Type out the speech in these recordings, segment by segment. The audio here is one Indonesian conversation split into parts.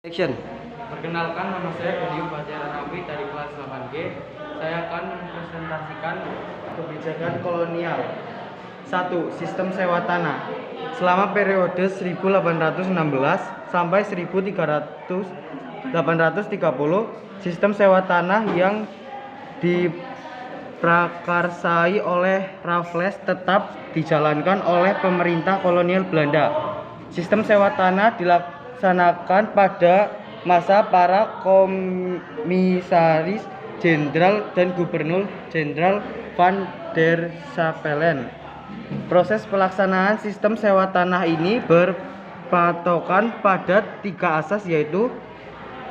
Action. Perkenalkan, nama saya Dodi Upacara Nabi dari kelas 8G. Saya akan mempresentasikan kebijakan kolonial. 1. Sistem sewa tanah. Selama periode 1816 sampai 1830, sistem sewa tanah yang diprakarsai oleh Raffles tetap dijalankan oleh pemerintah kolonial Belanda. Sistem sewa tanah dilaksanakan pada masa para komisaris jenderal dan gubernur jenderal Van der Sapelen. Proses pelaksanaan sistem sewa tanah ini berpatokan pada 3 asas, yaitu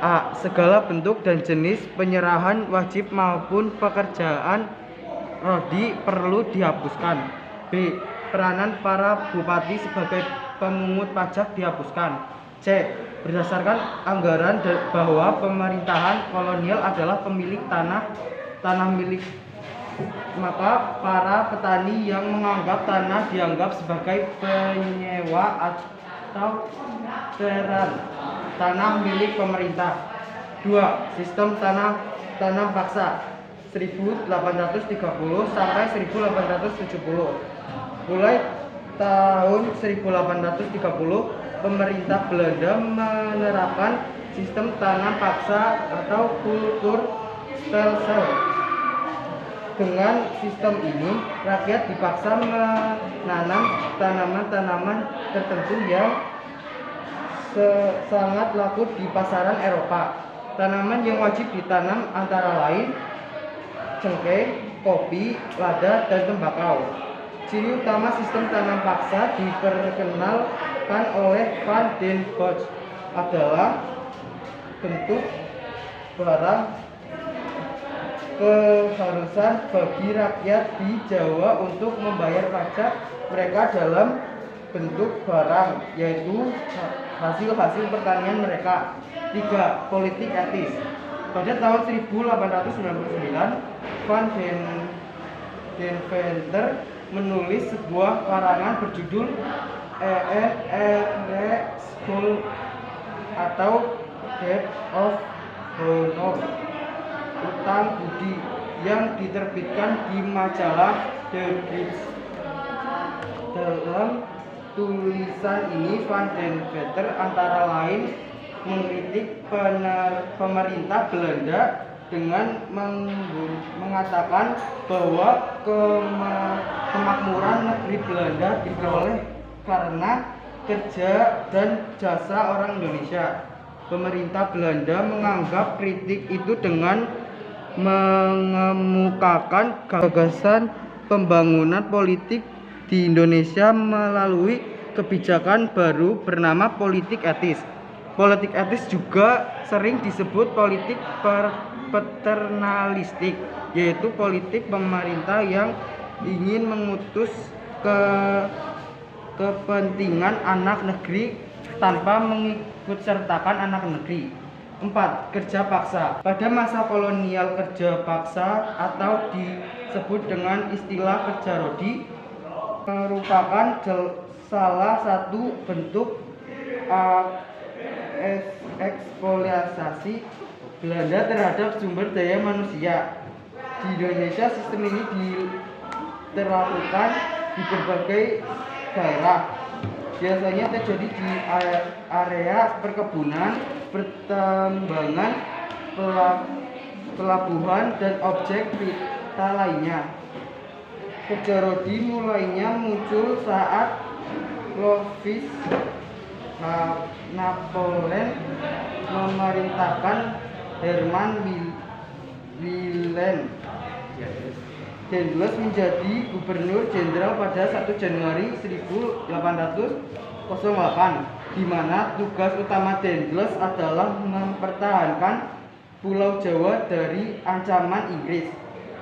A. Segala bentuk dan jenis penyerahan wajib maupun pekerjaan rodi perlu dihapuskan. B. Peranan para bupati sebagai pemungut pajak dihapuskan. C. Berdasarkan anggaran bahwa pemerintahan kolonial adalah pemilik tanah milik, maka para petani yang menganggap tanah dianggap sebagai penyewa atau tanah milik pemerintah. 2. Sistem tanam paksa 1830 sampai 1870. Mulai tahun 1830, pemerintah Belanda menerapkan sistem tanam paksa atau kulturstelsel. Dengan sistem ini, rakyat dipaksa menanam tanaman-tanaman tertentu yang sangat laku di pasaran Eropa. Tanaman yang wajib ditanam antara lain cengkeh, kopi, lada, dan tembakau. Ciri utama sistem tanam paksa diperkenalkan oleh Van den Bosch adalah bentuk barang keharusan bagi rakyat di Jawa untuk membayar pajak mereka dalam bentuk barang, yaitu hasil pertanian mereka. 3. Politik etis. Pada tahun 1899, Van den Venter menulis sebuah karangan berjudul School atau Debt of Honor, utang budi, yang diterbitkan di majalah The Bridge. Dalam tulisan ini, Van den Venter antara lain mengkritik pemerintah Belanda dengan mengatakan bahwa kemakmuran negeri Belanda diperoleh karena kerja dan jasa orang Indonesia. Pemerintah Belanda menganggap kritik itu dengan mengemukakan gagasan pembangunan politik di Indonesia melalui kebijakan baru bernama politik etis. Politik etis juga sering disebut politik paternalistik, yaitu politik pemerintah yang ingin memutus kepentingan anak negeri tanpa mengikutsertakan anak negeri. 4. Kerja paksa. Pada masa kolonial, kerja paksa atau disebut dengan istilah kerja rodi merupakan salah satu bentuk eksploitasi Belanda terhadap sumber daya manusia. Di Indonesia, sistem ini diterapkan di berbagai daerah. Biasanya terjadi di area perkebunan, pertambangan, pelabuhan, dan objek vital lainnya. Kerja rodi mulainya muncul saat Louis Napoleon memerintahkan Herman Willem Daendels menjadi gubernur jenderal pada 1 Januari 1808, di mana tugas utama Daendels adalah mempertahankan Pulau Jawa dari ancaman Inggris.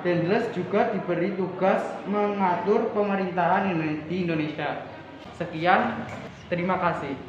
Daendels juga diberi tugas mengatur pemerintahan di Indonesia. Sekian, terima kasih.